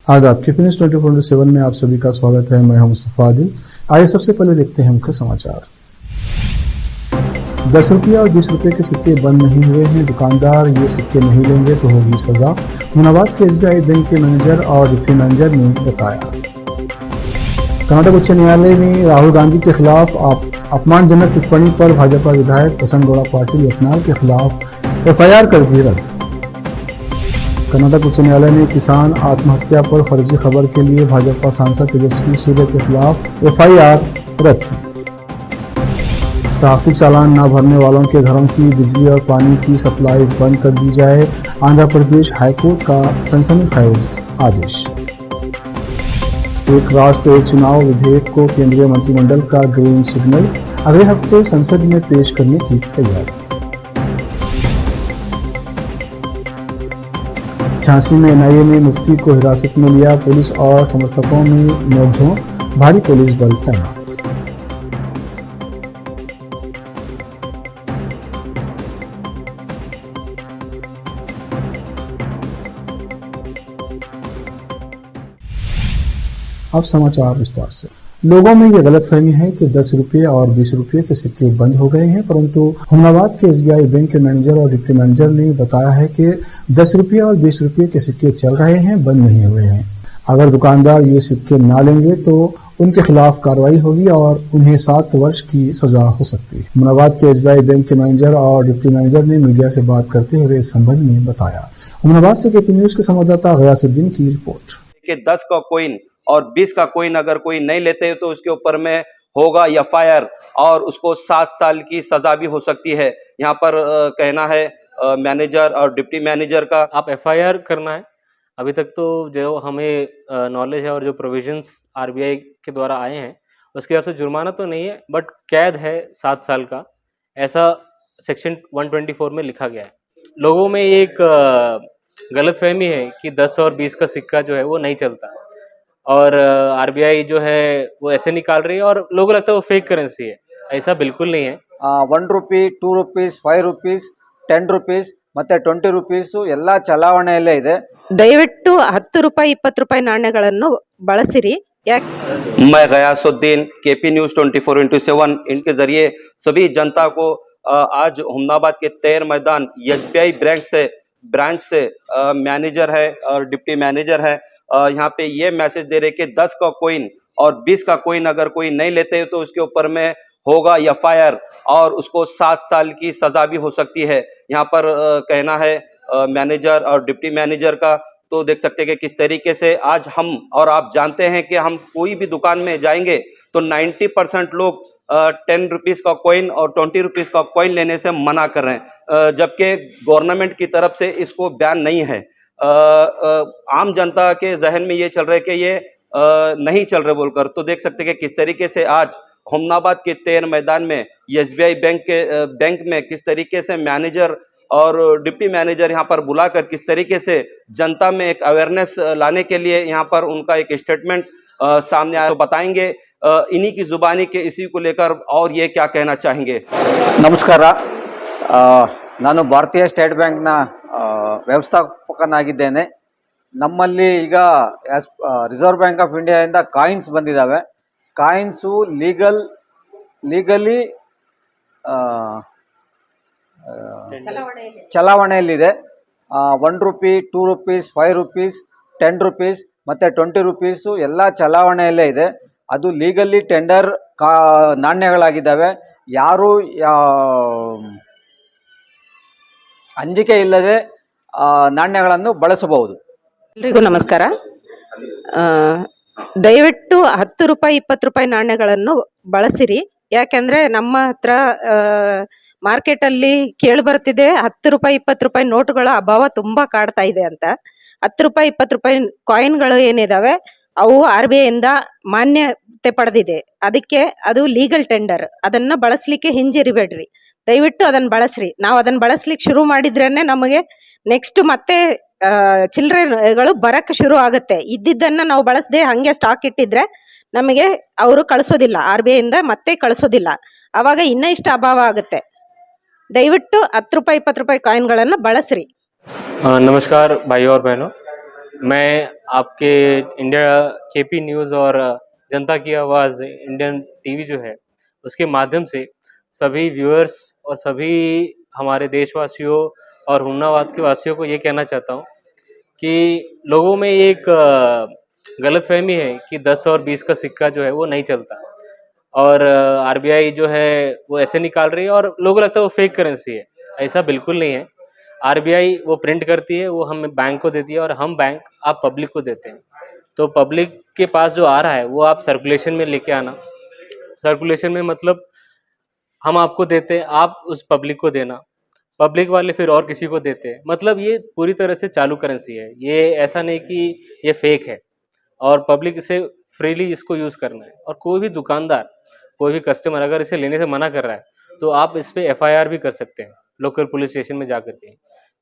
आज आपके फिनिश 24/7 में आप सभी का स्वागत है। मैं हूं मुस्तफा आदिल। आइए सबसे पहले देखते हैं मुख्य समाचार। 10 रुपया और 20 रुपये के सिक्के बंद नहीं हुए हैं। दुकानदार ये सिक्के नहीं लेंगे तो होगी सजा। हुमनाबाद के SBI बैंक के मैनेजर और डिप्टी मैनेजर ने बताया। कर्नाटक उच्च न्यायालय ने राहुल गांधी के खिलाफ अपमानजनक टिप्पणी पर भाजपा विधायक प्रसन्न गौड़ा पाटिल यत्नाल के खिलाफ FIR कर दी रद्द। कर्नाटक उच्च न्यायालय ने किसान आत्महत्या पर फर्जी खबर के लिए भाजपा सांसद तेजस्वी सूर्य के खिलाफ FIR रद्द की। ट्रैफिक चालान न भरने वालों के घरों की बिजली और पानी की सप्लाई बंद कर दी जाए। आंध्र प्रदेश हाईकोर्ट का सनसनीखेज आदेश। एक राष्ट्र एक चुनाव विधेयक को केंद्रीय मंत्रिमंडल का ग्रीन सिग्नल। अगले हफ्ते संसद में पेश करने की तैयारी। झांसी में NIA ने मुफ्ती को हिरासत में लिया। पुलिस और समर्थकों में नोकझोंक, भारी पुलिस बल तैनात। अब समाचार विस्तार से। लोगों में यह गलतफहमी है कि 10 रुपये और 20 रुपये के सिक्के बंद हो गए हैं, परंतु हुमनाबाद के SBI बैंक के मैनेजर और डिप्टी मैनेजर ने बताया है कि 10 रुपये और 20 रुपये के सिक्के चल रहे हैं, बंद नहीं हुए हैं। अगर दुकानदार ये सिक्के ना लेंगे तो उनके खिलाफ कार्रवाई होगी और उन्हें 7 वर्ष की सजा हो सकती है। हुमनाबाद के SBI बैंक के मैनेजर और डिप्टी मैनेजर ने मीडिया से बात करते हुए इस संबंध में बताया। हुमनाबाद से KP न्यूज के संवाददाता गयासुद्दीन की रिपोर्ट। 10 का कॉइन और 20 का कॉइन अगर कोई नहीं लेते तो उसके ऊपर में होगा FIR और उसको 7 साल की सजा भी हो सकती है। यहाँ पर कहना है मैनेजर और डिप्टी मैनेजर का। आप FIR करना है। अभी तक तो जो हमें नॉलेज है और जो प्रोविजंस RBI के द्वारा आए हैं उसके हिसाब से जुर्माना तो नहीं है, बट कैद है 7 साल का, ऐसा सेक्शन 124 में लिखा गया है। लोगों में एक गलतफहमी है कि 10 और 20 का सिक्का जो है वो नहीं चलता और RBI जो है वो ऐसे निकाल रही है और लोगों को लगता है वो फेक करेंसी है। ऐसा बिल्कुल नहीं है। 1 ರೂಪಿ 2 ರೂಪೀಸ್ 5 ರೂಪೀಸ್ 10 ರೂಪೀಸ್ ಮತ್ತೆ 20 ರೂಪೀಸ್ ಎಲ್ಲ ಚಲಾವಣೆಯಲ್ಲೇ ಇದೆ। ದಯವಿಟ್ಟು 10 ರೂಪಾಯಿ 20 ರೂಪಾಯಿ ನಾಣ್ಯಗಳನ್ನು ಬಳಸಿರಿ। मैं गयासुद्दीन, KP न्यूज 24/7 इनके जरिए सभी जनता को आज हुमनाबाद के तैर मैदान SBI ब्रांच से मैनेजर है और डिप्टी मैनेजर है, यहाँ पे ये मैसेज दे रहे कि 10 का कॉइन और 20 का कॉइन अगर कोई नहीं लेते तो उसके ऊपर में होगा FIR और उसको 7 साल की सजा भी हो सकती है। यहाँ पर कहना है मैनेजर और डिप्टी मैनेजर का। तो देख सकते हैं कि किस तरीके से आज हम और आप जानते हैं कि हम कोई भी दुकान में जाएंगे तो 90% लोग 10 रुपीज़ का कॉइन और 20 रुपीज़ का कॉइन लेने से मना कर रहे हैं, जबकि गवर्नमेंट की तरफ से इसको बैन नहीं है। आम जनता के जहन में ये चल रहा है कि ये नहीं चल रहे बोलकर। तो देख सकते हैं कि किस तरीके से आज हुमनाबाद के तैर मैदान में SBI बैंक में किस तरीके से मैनेजर और डिप्टी मैनेजर यहाँ पर बुलाकर किस तरीके से जनता में एक अवेयरनेस लाने के लिए यहाँ पर उनका एक स्टेटमेंट सामने आया। तो बताएंगे इन्हीं की जुबानी के इसी को लेकर और ये क्या कहना चाहेंगे। ನಮಸ್ಕಾರ, ನಾನು ಭಾರತೀಯ ಸ್ಟೇಟ್ ಬ್ಯಾಂಕ್ನ ವ್ಯವಸ್ಥಾಪಕನಾಗಿದ್ದೇನೆ। ನಮ್ಮಲ್ಲಿ ಈಗ ರಿಸರ್ವ್ ಬ್ಯಾಂಕ್ ಆಫ್ ಇಂಡಿಯಾದಿಂದ ಕಾಯಿನ್ಸ್ ಬಂದಿದ್ದಾವೆ। ಕಾಯಿನ್ಸು ಲೀಗಲಿ ಚಲಾವಣೆಯಲ್ಲಿದೆ। 1 ರೂಪಿ 2 ರೂಪೀಸ್ 5 ರೂಪೀಸ್ 10 ರೂಪೀಸ್ ಮತ್ತು 20 ರೂಪೀಸು ಎಲ್ಲ ಚಲಾವಣೆಯಲ್ಲೇ ಇದೆ। ಅದು ಲೀಗಲಿ ಟೆಂಡರ್ ನಾಣ್ಯಗಳಾಗಿದ್ದಾವೆ। ಯಾರು ಅಂಜಿಕೆ ಇಲ್ಲದೆ ನಾಣ್ಯಗಳನ್ನು ಬಳಸಬಹುದು। ಎಲ್ರಿಗೂ ನಮಸ್ಕಾರ। ದಯವಿಟ್ಟು 10 ರೂಪಾಯಿ 20 ರೂಪಾಯಿ ನಾಣ್ಯಗಳನ್ನು ಬಳಸಿರಿ। ಯಾಕೆಂದ್ರೆ ನಮ್ಮ ಹತ್ರ ಮಾರ್ಕೆಟಲ್ಲಿ ಕೇಳಿ ಬರ್ತಿದೆ 10 ರೂಪಾಯಿ 20 ರೂಪಾಯಿ ನೋಟುಗಳ ಅಭಾವ ತುಂಬಾ ಕಾಡ್ತಾ ಇದೆ ಅಂತ। 10 ರೂಪಾಯಿ 20 ರೂಪಾಯಿ ಕಾಯಿನ್ಗಳು ಏನಿದಾವೆ ಅವು RBI ಇಂದ ಮಾನ್ಯತೆ ಪಡೆದಿದೆ, ಅದಕ್ಕೆ ಅದು ಲೀಗಲ್ ಟೆಂಡರ್, ಅದನ್ನ ಬಳಸಲಿಕ್ಕೆ ಹಿಂಜರಿಬೇಡ್ರಿ, ದಯವಿಟ್ಟು ಅದನ್ನ ಬಳಸ್ರಿ। ನಾವು ಅದನ್ನ ಬಳಸ್ಲಿಕ್ಕೆ ಶುರು ಮಾಡಿದ್ರೇನೆ ನಮಗೆ ನೆಕ್ಸ್ಟ್ ಮತ್ತೆ ಚಿಲ್ಲರೆಗಳು ಬರಕ್ಕೆ ಶುರು ಆಗುತ್ತೆ। ಇದ್ದಿದ್ದನ್ನ ನಾವು ಬಳಸದೆ ಹಂಗೆ ಸ್ಟಾಕ್ ಇಟ್ಟಿದ್ರೆ ನಮಗೆ ಅವರು ಕಳಿಸೋದಿಲ್ಲ, RBI ಇಂದ ಮತ್ತೆ ಕಳಿಸೋದಿಲ್ಲ, ಅವಾಗ ಇನ್ನೂ ಇಷ್ಟ ಅಭಾವ ಆಗುತ್ತೆ। ದಯವಿಟ್ಟು 10 ರೂಪಾಯಿ 20 ರೂಪಾಯಿ ಕಾಯಿನ್ಗಳನ್ನು ಬಳಸ್ರಿ। नमस्कार भाइयों और बहनों, मैं आपके इंडिया केपी न्यूज़ और जनता की आवाज़ इंडियन टीवी जो है उसके माध्यम से सभी व्यूअर्स और सभी हमारे देशवासियों और हुमनाबाद के वासियों को ये कहना चाहता हूँ कि लोगों में एक गलतफहमी है कि 10 और 20 का सिक्का जो है वो नहीं चलता और आरबीआई जो है वो ऐसे निकाल रही है और लोगों को लगता है वो फेक करेंसी है। ऐसा बिल्कुल नहीं है। आरबीआई वो प्रिंट करती है, वो हमें बैंक को देती है और हम बैंक आप पब्लिक को देते हैं। तो पब्लिक के पास जो आ रहा है वो आप सर्कुलेशन में लेके आना। सर्कुलेशन में मतलब हम आपको देते हैं, आप उस पब्लिक को देना, पब्लिक वाले फिर और किसी को देते हैं। मतलब ये पूरी तरह से चालू करेंसी है, ये ऐसा नहीं कि ये फेक है और पब्लिक इसे फ्रीली इसको यूज़ करना है। और कोई भी दुकानदार, कोई भी कस्टमर अगर इसे लेने से मना कर रहा है तो आप इस पे एफआईआर भी कर सकते हैं लोकल पुलिस स्टेशन में जा कर के।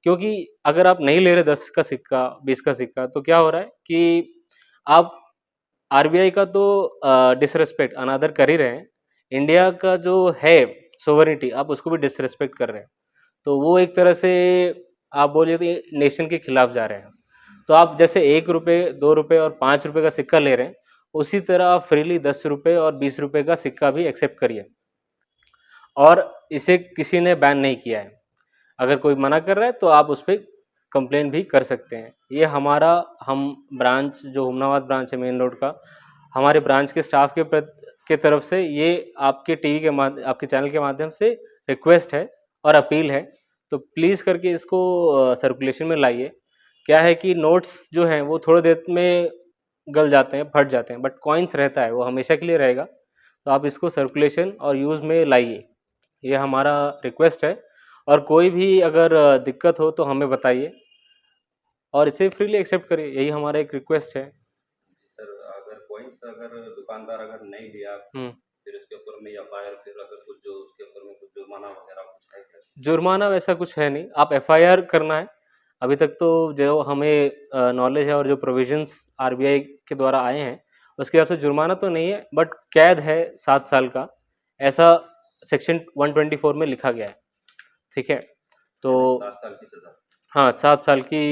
क्योंकि अगर आप नहीं ले रहे 10 का सिक्का, 20 का सिक्का, तो क्या हो रहा है कि आप आरबीआई का तो डिसरेस्पेक्ट अनादर कर ही रहे हैं, इंडिया का जो है सोवरेनिटी आप उसको भी डिसरेस्पेक्ट कर रहे हैं। तो वो एक तरह से आप बोलिए तो ये नेशन के खिलाफ जा रहे हैं। तो आप जैसे 1 रुपये, 2 रुपये और 5 रुपये का सिक्का ले रहे हैं, उसी तरह आप फ्रीली 10 रुपये और 20 रुपये का सिक्का भी एक्सेप्ट करिए और इसे किसी ने बैन नहीं किया है। अगर कोई मना कर रहा है तो आप उस पर कंप्लेन भी कर सकते हैं। ये हम ब्रांच जो हुमनाबाद ब्रांच है मेन रोड का, हमारे ब्रांच के स्टाफ के तरफ से ये आपके आपके चैनल के माध्यम से रिक्वेस्ट है और अपील है। तो प्लीज़ करके इसको सर्कुलेशन में लाइए। क्या है कि नोट्स जो हैं वो थोड़ी देर में गल जाते हैं, फट जाते हैं, बट कॉइन्स रहता है वो हमेशा के लिए रहेगा। तो आप इसको सर्कुलेशन और यूज़ में लाइए, ये हमारा रिक्वेस्ट है। और कोई भी अगर दिक्कत हो तो हमें बताइए और इसे फ्रीली एक्सेप्ट करिए, यही हमारा एक रिक्वेस्ट है। सर अगर पॉइंट्स अगर दुकानदार अगर नहीं लिया फिर उसके ऊपर में एफआईआर, फिर अगर कुछ जो उसके ऊपर में कुछ जुर्माना वगैरह कुछ है क्या? जुर्माना वैसा कुछ है नहीं, आप एफआईआर करना है। अभी तक तो जो हमें नॉलेज है और जो प्रोविजंस आरबीआई के द्वारा आए हैं उसके हिसाब से जुर्माना तो नहीं है, बट कैद है 7 साल का, ऐसा सेक्शन 124 में लिखा गया है। ठीक है, तो 7 साल की सजा। हाँ, 7 साल की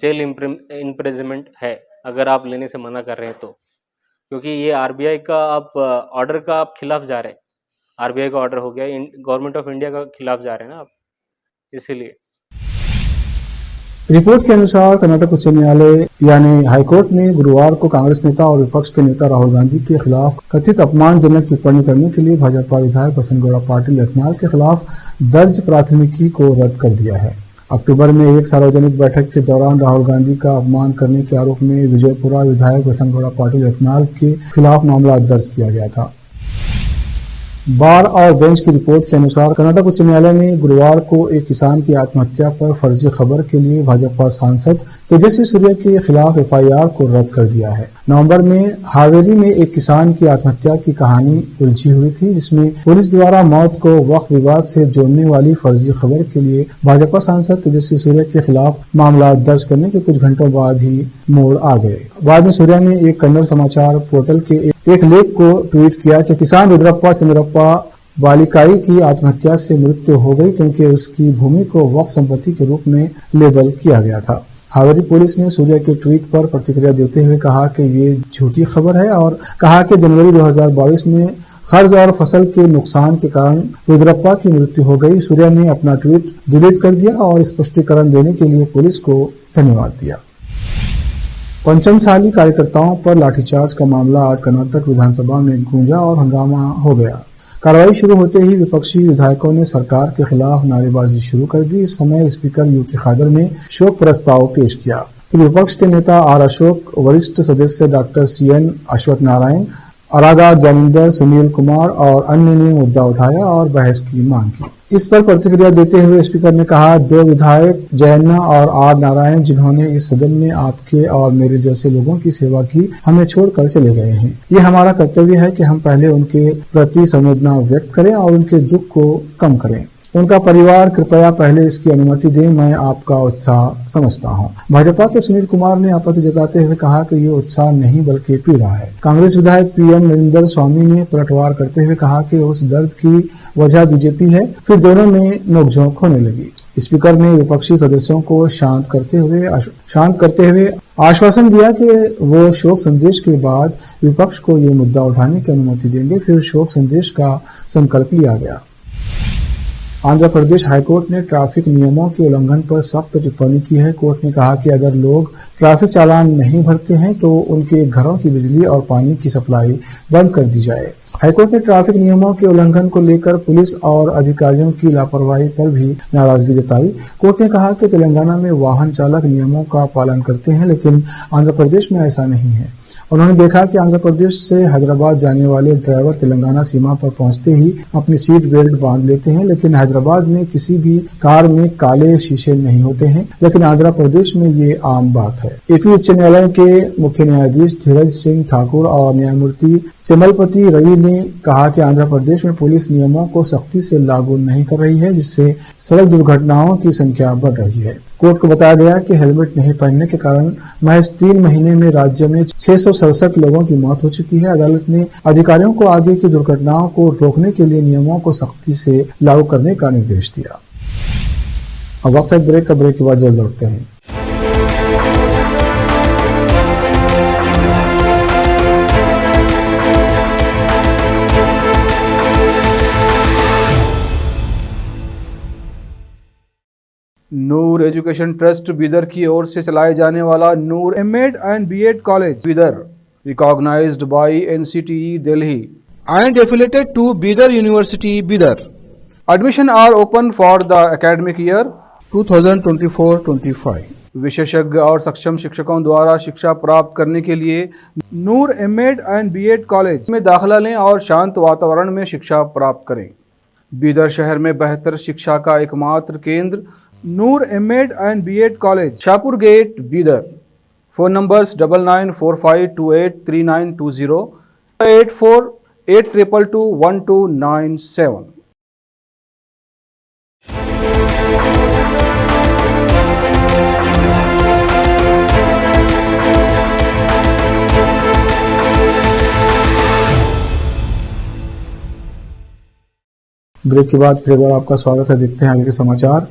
जेल इम्प्रिजनमेंट है अगर आप लेने से मना कर रहे हैं तो। क्योंकि ये आरबीआई का आप ऑर्डर का आप खिलाफ जा रहे हैं, आरबीआई का ऑर्डर हो गया, गवर्नमेंट ऑफ इंडिया का खिलाफ जा रहे हैं ना आप, इसीलिए। रिपोर्ट के अनुसार कर्नाटक उच्च न्यायालय यानी हाईकोर्ट ने गुरुवार को कांग्रेस नेता और विपक्ष के नेता राहुल गांधी के खिलाफ कथित अपमानजनक टिप्पणी करने के लिए भाजपा विधायक बसनगौड़ा पाटिल यत्नाल के खिलाफ दर्ज प्राथमिकी को रद्द कर दिया है। अक्टूबर में एक सार्वजनिक बैठक के दौरान राहुल गांधी का अपमान करने के आरोप में विजयपुरा विधायक बसनगौड़ा पाटिल यत्नाल के खिलाफ मामला दर्ज किया गया था। बार और बेंच की रिपोर्ट के अनुसार कर्नाटक उच्च न्यायालय ने गुरुवार को एक किसान की आत्महत्या पर फर्जी खबर के लिए भाजपा सांसद तेजस्वी सूर्या के खिलाफ एफआईआर को रद्द कर दिया है। नवंबर में हावेरी में एक किसान की आत्महत्या की कहानी उलझी हुई थी, जिसमें पुलिस द्वारा मौत को वक्फ विवाद से जोड़ने वाली फर्जी खबर के लिए भाजपा सांसद तेजस्वी सूर्या के खिलाफ मामला दर्ज करने के कुछ घंटों बाद ही मोड़ आ गए। बाद में सूर्या ने एक कन्नड़ समाचार पोर्टल के एक लेख को ट्वीट किया कि किसान रुद्रप्पा चंद्रप्पा बालिकाई की आत्महत्या से मृत्यु हो गई क्योंकि उसकी भूमि को वक्फ संपत्ति के रूप में लेबल किया गया था। हावेरी पुलिस ने सूर्या के ट्वीट पर प्रतिक्रिया देते हुए कहा कि ये झूठी खबर है और कहा कि जनवरी 2022 में कर्ज और फसल के नुकसान के कारण रुद्रप्पा की मृत्यु हो गई। सूर्या ने अपना ट्वीट डिलीट कर दिया और स्पष्टीकरण देने के लिए पुलिस को धन्यवाद दिया। पंचमसाली कार्यकर्ताओं पर लाठीचार्ज का मामला आज कर्नाटक विधानसभा में गूंजा और हंगामा हो गया। कार्रवाई शुरू होते ही विपक्षी विधायकों ने सरकार के खिलाफ नारेबाजी शुरू कर दी। इस समय स्पीकर यूटी खादर ने शोक प्रस्ताव पेश किया। विपक्ष के नेता आर अशोक, वरिष्ठ सदस्य डॉक्टर CN अश्वत्थ नारायण, अरागा ज्ञानेंद्र, सुनील कुमार और अन्य ने मुद्दा उठाया और बहस की मांग की। इस पर प्रतिक्रिया देते हुए स्पीकर ने कहा, 2 विधायक जयन्ना और आर नारायण जिन्होंने इस सदन में आपके और मेरे जैसे लोगों की सेवा की, हमें छोड़कर चले गए हैं। ये हमारा कर्तव्य है कि हम पहले उनके प्रति संवेदना व्यक्त करें और उनके दुख को कम करें। उनका परिवार कृपया पहले इसकी अनुमति दें, मैं आपका उत्साह समझता हूं। भाजपा के सुनील कुमार ने आपत्ति जताते हुए कहा कि ये उत्साह नहीं बल्कि पीड़ा है। कांग्रेस विधायक PM नरेंद्र स्वामी ने पलटवार करते हुए कहा कि उस दर्द की वजह बीजेपी है। फिर दोनों में नोकझोंक होने लगी। स्पीकर ने विपक्षी सदस्यों को शांत करते हुए आश्वासन दिया कि वो शोक संदेश के बाद विपक्ष को ये मुद्दा उठाने की अनुमति देंगे। फिर शोक संदेश का संकल्प लिया गया। आंध्र प्रदेश हाईकोर्ट ने ट्रैफिक नियमों के उल्लंघन पर सख्त टिप्पणी की है। कोर्ट ने कहा कि अगर लोग ट्रैफिक चालान नहीं भरते हैं तो उनके घरों की बिजली और पानी की सप्लाई बंद कर दी जाए। हाईकोर्ट ने ट्रैफिक नियमों के उल्लंघन को लेकर पुलिस और अधिकारियों की लापरवाही पर भी नाराजगी जताई। कोर्ट ने कहा कि तेलंगाना में वाहन चालक नियमों का पालन करते हैं, लेकिन आंध्र प्रदेश में ऐसा नहीं है। उन्होंने देखा कि आंध्र प्रदेश से हैदराबाद जाने वाले ड्राइवर तेलंगाना सीमा पर पहुंचते ही अपनी सीट बेल्ट बांध लेते हैं, लेकिन हैदराबाद में किसी भी कार में काले शीशे नहीं होते हैं, लेकिन आंध्र प्रदेश में ये आम बात है। एपी उच्च न्यायालय के मुख्य न्यायाधीश धीरज सिंह ठाकुर और न्यायमूर्ति चिमलपति रवि ने कहा कि आंध्र प्रदेश में पुलिस नियमों को सख्ती से लागू नहीं कर रही है, जिससे सड़क दुर्घटनाओं की संख्या बढ़ रही है। कोर्ट को बताया गया कि हेलमेट नहीं पहनने के कारण महज 3 महीने में राज्य में 667 लोगों की मौत हो चुकी है। अदालत ने अधिकारियों को आगे की दुर्घटनाओं को रोकने के लिए नियमों को सख्ती से लागू करने का निर्देश दिया। अब वक्त है ब्रेक के बाद जल्द लौटते हैं। नूर एजुकेशन ट्रस्ट बीदर की ओर से चलाए जाने वाला Noor MEd and BEd college Bidar, recognised by NCTE Delhi and affiliated to Bidar university Bidar. Admission are open for the academic year 2024-25। विशेषज्ञ और सक्षम शिक्षकों द्वारा शिक्षा प्राप्त करने के लिए नूर एमएड एंड बीएड कॉलेज में दाखिला लें और शांत वातावरण में शिक्षा प्राप्त करें। बीदर शहर में बेहतर शिक्षा का एकमात्र केंद्र Noor MEd and BEd college, Shahpur gate, Bidar. Phone numbers 9945283920, 8482221297। Break के बाद फिर एक बार आपका स्वागत है। देखते हैं आगे के समाचार।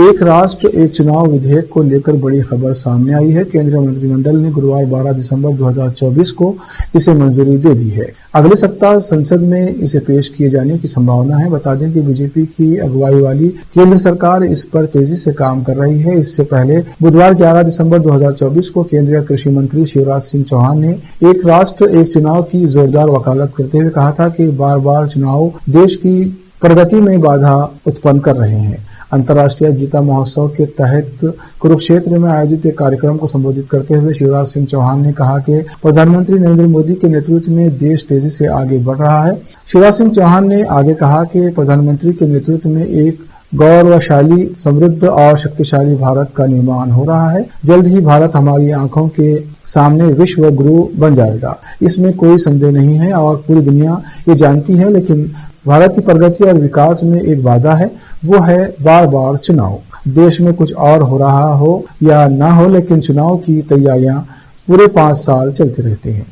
एक राष्ट्र एक चुनाव विधेयक को लेकर बड़ी खबर सामने आई है। केंद्रीय मंत्रिमंडल ने गुरुवार 12 दिसंबर 2024 को इसे मंजूरी दे दी है। अगले सप्ताह संसद में इसे पेश किए जाने की संभावना है। बता दें कि बीजेपी की अगुवाई वाली केंद्र सरकार इस पर तेजी से काम कर रही है। इससे पहले बुधवार 11 दिसंबर 2024 को केंद्रीय कृषि मंत्री शिवराज सिंह चौहान ने एक राष्ट्र एक चुनाव की जोरदार वकालत करते हुए कहा था कि बार बार चुनाव देश की प्रगति में बाधा उत्पन्न कर रहे हैं। अंतर्राष्ट्रीय गीता महोत्सव के तहत कुरुक्षेत्र में आयोजित एक कार्यक्रम को संबोधित करते हुए शिवराज सिंह चौहान ने कहा कि प्रधानमंत्री नरेंद्र मोदी के नेतृत्व में देश तेजी से आगे बढ़ रहा है। शिवराज सिंह चौहान ने आगे कहा कि प्रधानमंत्री के नेतृत्व में एक गौरवशाली, समृद्ध और शक्तिशाली भारत का निर्माण हो रहा है। जल्द ही भारत हमारी आंखों के सामने विश्व गुरु बन जाएगा, इसमें कोई संदेह नहीं है और पूरी दुनिया ये जानती है। लेकिन भारत की प्रगति और विकास में एक बाधा है, वो है बार बार चुनाव। देश में कुछ और हो रहा हो या ना हो, लेकिन चुनाव की तैयारियां पूरे 5 साल चलती रहती हैं।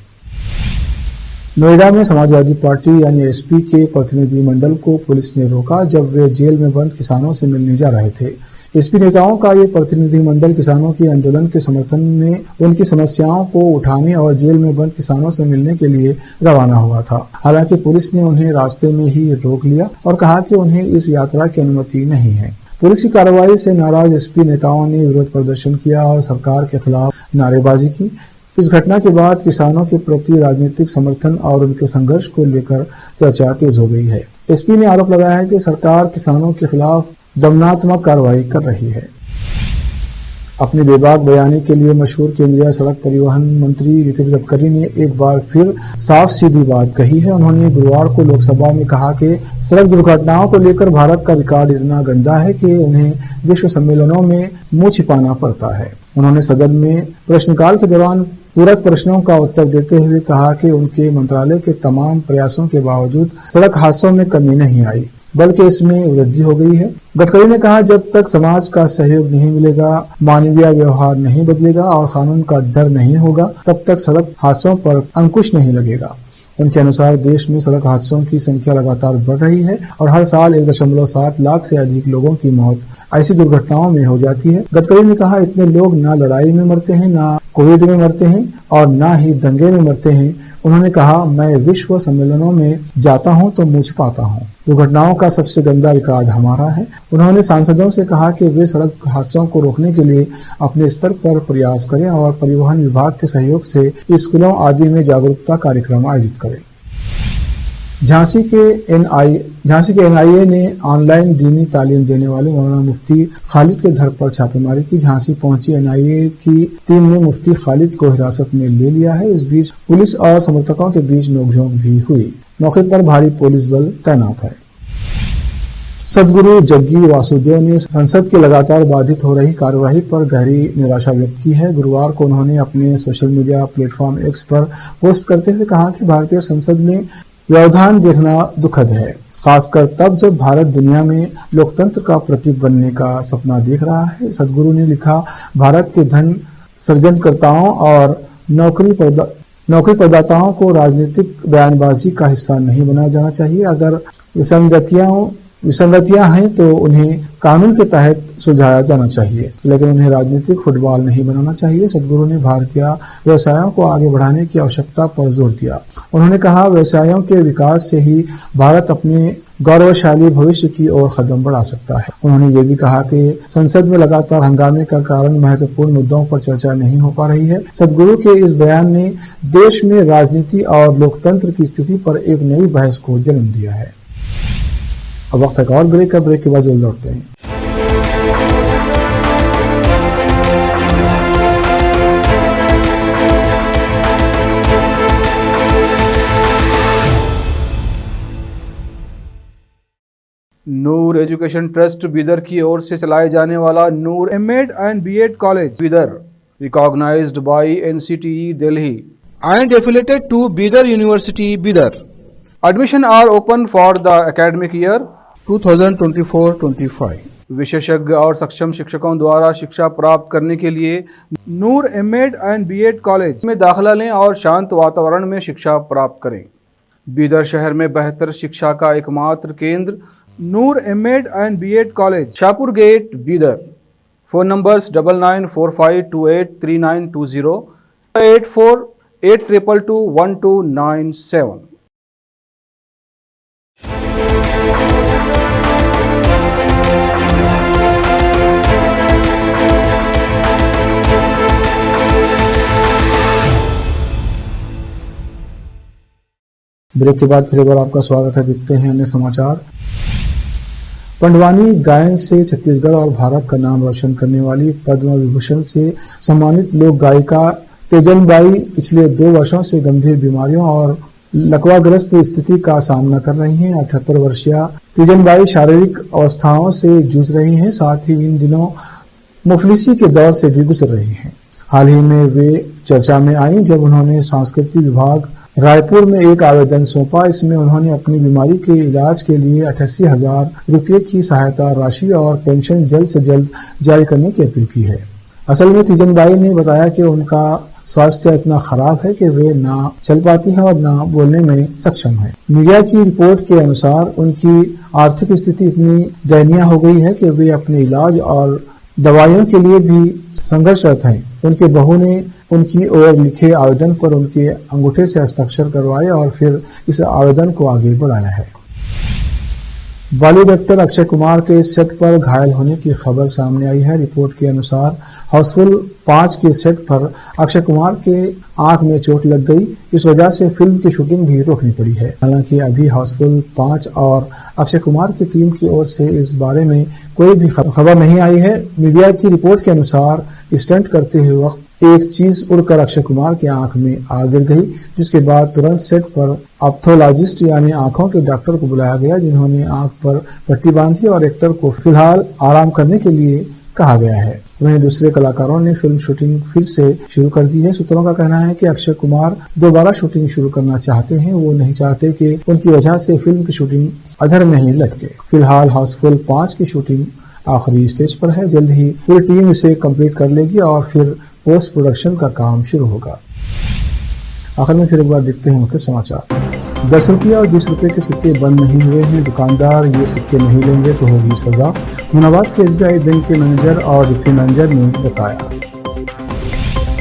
नोएडा में समाजवादी पार्टी यानी एसपी के प्रतिनिधिमंडल को पुलिस ने रोका जब वे जेल में बंद किसानों से मिलने जा रहे थे। एसपी नेताओं का ये प्रतिनिधिमंडल किसानों के आंदोलन के समर्थन में उनकी समस्याओं को उठाने और जेल में बंद किसानों से मिलने के लिए रवाना हुआ था। हालांकि पुलिस ने उन्हें रास्ते में ही रोक लिया और कहा कि उन्हें इस यात्रा की अनुमति नहीं है। पुलिस की कार्रवाई से नाराज एसपी नेताओं ने विरोध प्रदर्शन किया और सरकार के खिलाफ नारेबाजी की। इस घटना के बाद किसानों के प्रति राजनीतिक समर्थन और उनके संघर्ष को लेकर चर्चा तेज हो गई है। एसपी ने आरोप लगाया है कि सरकार किसानों के खिलाफ दमनात्मक कार्रवाई कर रही है। अपनी बेबाक बयानी के लिए मशहूर केंद्रीय सड़क परिवहन मंत्री नितिन गडकरी ने एक बार फिर साफ सीधी बात कही है। उन्होंने गुरुवार को लोकसभा में कहा कि सड़क दुर्घटनाओं को लेकर भारत का रिकॉर्ड इतना गंदा है कि उन्हें विश्व सम्मेलनों में मुंह छिपाना पड़ता है। उन्होंने सदन में प्रश्नकाल के दौरान पूरक प्रश्नों का उत्तर देते हुए कहा कि उनके मंत्रालय के तमाम प्रयासों के बावजूद सड़क हादसों में कमी नहीं आई, बल्कि इसमें वृद्धि हो गई है। गडकरी ने कहा, जब तक समाज का सहयोग नहीं मिलेगा, मानवीय व्यवहार नहीं बदलेगा और कानून का डर नहीं होगा, तब तक सड़क हादसों पर अंकुश नहीं लगेगा। उनके अनुसार देश में सड़क हादसों की संख्या लगातार बढ़ रही है और हर साल 1.7 लाख से अधिक लोगों की मौत ऐसी दुर्घटनाओं में हो जाती है। गडकरी ने कहा, इतने लोग ना लड़ाई में मरते हैं, ना कोविड में मरते हैं और ना ही दंगे में मरते हैं। उन्होंने कहा, मैं विश्व सम्मेलनों में जाता हूं तो मुझ पाता हूं। दुर्घटनाओं का सबसे गंदा रिकॉर्ड हमारा है। उन्होंने सांसदों से कहा कि वे सड़क हादसों को रोकने के लिए अपने स्तर पर प्रयास करें और परिवहन विभाग के सहयोग से स्कूलों आदि में जागरूकता कार्यक्रम आयोजित करें। झांसी के एनआईए ने ऑनलाइन दीनी तालीम देने वाले मौलाना मुफ्ती खालिद के घर पर छापेमारी की। झांसी पहुंची एनआईए की टीम ने मुफ्ती खालिद को हिरासत में ले लिया है। इस बीच पुलिस और समर्थकों के बीच नोकझोंक भी हुई। मौके पर भारी पुलिस बल तैनात है। सदगुरु जग्गी वासुदेव ने संसद की लगातार बाधित हो रही कार्यवाही पर गहरी निराशा व्यक्त की है। गुरुवार को उन्होंने अपने सोशल मीडिया प्लेटफॉर्म एक्स पर पोस्ट करते हुए कहा कि भारतीय संसद में व्यवधान देखना दुखद है, खासकर तब जब भारत दुनिया में लोकतंत्र का प्रतीक बनने का सपना देख रहा है। सदगुरु ने लिखा, भारत के धन सृजनकर्ताओं और नौकरी प्रदाताओं को राजनीतिक बयानबाजी का हिस्सा नहीं बनाया जाना चाहिए। अगर विसंगतियां हैं तो उन्हें कानून के तहत सुलझाया जाना चाहिए, लेकिन उन्हें राजनीतिक फुटबॉल नहीं बनाना चाहिए। सदगुरु ने भारतीय व्यवसायों को आगे बढ़ाने की आवश्यकता पर जोर दिया। उन्होंने कहा, व्यवसायों के विकास से ही भारत अपने गौरवशाली भविष्य की ओर कदम बढ़ा सकता है। उन्होंने ये भी कहा कि संसद में लगातार हंगामे का कारण महत्वपूर्ण मुद्दों पर चर्चा नहीं हो पा रही है। सदगुरु के इस बयान ने देश में राजनीति और लोकतंत्र की स्थिति पर एक नई बहस को जन्म दिया है। अब वक्त एक और ब्रेक है, ब्रेक के बाद जल्द लौटते हैं। नूर एजुकेशन ट्रस्ट बीदर की ओर से चलाए जाने वाला Noor MEd and BEd college Bidar, recognised by NCTE Delhi and affiliated to Bidar university Bidar. Admission are open for the academic year 2024-25। विशेषज्ञ और सक्षम शिक्षकों द्वारा शिक्षा प्राप्त करने के लिए नूर एमएड एंड बीएड कॉलेज में दाखिला लें और शांत वातावरण में शिक्षा प्राप्त करें। बीदर शहर में बेहतर शिक्षा का एकमात्र केंद्र Noor MEd and BEd college, Shahpur gate, Bidar. Phone numbers 9945283920, 8482221297। Break के बाद फिर एक बार आपका स्वागत है। देखते हैं अन्य समाचार। पंडवानी गायन से छत्तीसगढ़ और भारत का नाम रोशन करने वाली पद्म विभूषण से सम्मानित लोक गायिका तेजनबाई पिछले 2 वर्षों से गंभीर बीमारियों और लकवाग्रस्त स्थिति का सामना कर रही हैं। 78 वर्षीय तेजनबाई शारीरिक अवस्थाओं से जूझ रही हैं, साथ ही इन दिनों मुफलिसी के दौर से भी गुजर रही हैं। हाल ही में वे चर्चा में आई जब उन्होंने सांस्कृतिक विभाग रायपुर में एक आवेदन सौंपा। इसमें उन्होंने अपनी बीमारी के इलाज के लिए 88,000 रुपये की सहायता राशि और पेंशन जल्द से जल्द जारी करने की अपील की है। असल में तीजनबाई ने बताया कि उनका स्वास्थ्य इतना खराब है कि वे ना चल पाती हैं और ना बोलने में सक्षम है। मीडिया की रिपोर्ट के अनुसार उनकी आर्थिक स्थिति इतनी दयनीय हो गई है कि वे अपने इलाज और दवाइयों के लिए भी संघर्षरत हैं। उनके बहू ने उनकी ओर लिखे आवेदन पर उनके अंगूठे से हस्ताक्षर करवाए और फिर इस आवेदन को आगे बढ़ाया है। बॉलीवुड एक्टर अक्षय कुमार के सेट पर घायल होने की खबर सामने आई है। रिपोर्ट के अनुसार हाउसफुल 5 के सेट पर अक्षय कुमार के आंख में चोट लग गई। इस वजह से फिल्म की शूटिंग भी रोकनी पड़ी है। हालांकि अभी हाउसफुल 5 और अक्षय कुमार की टीम की ओर से इस बारे में कोई भी खबर नहीं आई है। मीडिया की रिपोर्ट के अनुसार स्टंट करते हुए वक्त एक चीज उड़कर अक्षय कुमार की आंख में आ गिर गई, जिसके बाद तुरंत सेट पर ऑप्थोलॉजिस्ट यानी आंखों के डॉक्टर को बुलाया गया, जिन्होंने आंख पर पट्टी बांधी और एक्टर को फिलहाल आराम करने के लिए कहा गया है। वहीं दूसरे कलाकारों ने फिल्म शूटिंग फिर से शुरू कर दी है। सूत्रों का कहना है कि अक्षय कुमार दोबारा शूटिंग शुरू करना चाहते हैं। वो नहीं चाहते कि उनकी वजह से फिल्म की शूटिंग अधर में ही लटके। फिलहाल हाउसफुल 5 की शूटिंग आखिरी स्टेज पर है। जल्द ही पूरी टीम इसे कंप्लीट कर लेगी और फिर पोस्ट प्रोडक्शन का काम शुरू होगा। आखिर में फिर एक बार देखते हैं मुख्य समाचार। 10 रुपये और 20 रुपये के सिक्के बंद नहीं हुए हैं, दुकानदार ये सिक्के नहीं लेंगे तो होगी सजा, हुमनाबाद के एसबीआई बैंक के मैनेजर और डिप्टी मैनेजर ने बताया।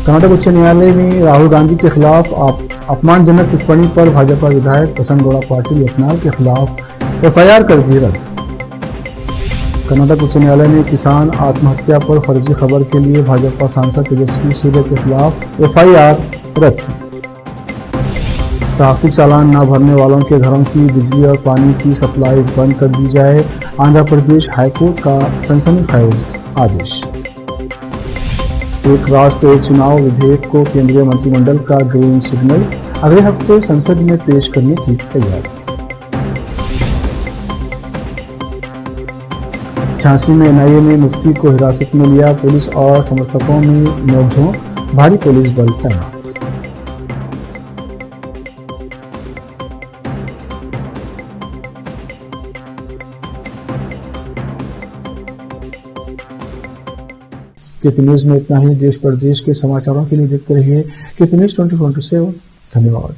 कर्नाटक उच्च न्यायालय में राहुल गांधी के खिलाफ अपमानजनक टिप्पणी पर भाजपा विधायक प्रसन्न गौड़ा पाटिल यत्नाल के खिलाफ एफआईआर कर दी रद्द। कर्नाटक उच्च न्यायालय ने किसान आत्महत्या पर फर्जी खबर के लिए भाजपा सांसद तेजस्वी सूर्य के खिलाफ एफआईआर रद्द की। ट्रैफिक चालान न भरने वालों के घरों की बिजली और पानी की सप्लाई बंद कर दी जाए, आंध्र प्रदेश हाईकोर्ट का सनसनीखेज आदेश। एक राष्ट्र एक चुनाव विधेयक को केंद्रीय मंत्रिमंडल का ग्रीन सिग्नल, अगले हफ्ते संसद में पेश करने की तैयारी। झांसी में एनआईए ने मुफ्ती को हिरासत में लिया, पुलिस और समर्थकों में नोकझोंक, भारी पुलिस बल तैनात। केपी न्यूज में इतना ही। देश प्रदेश के समाचारों के लिए देखते रहिए केपी न्यूज 24/7। धन्यवाद।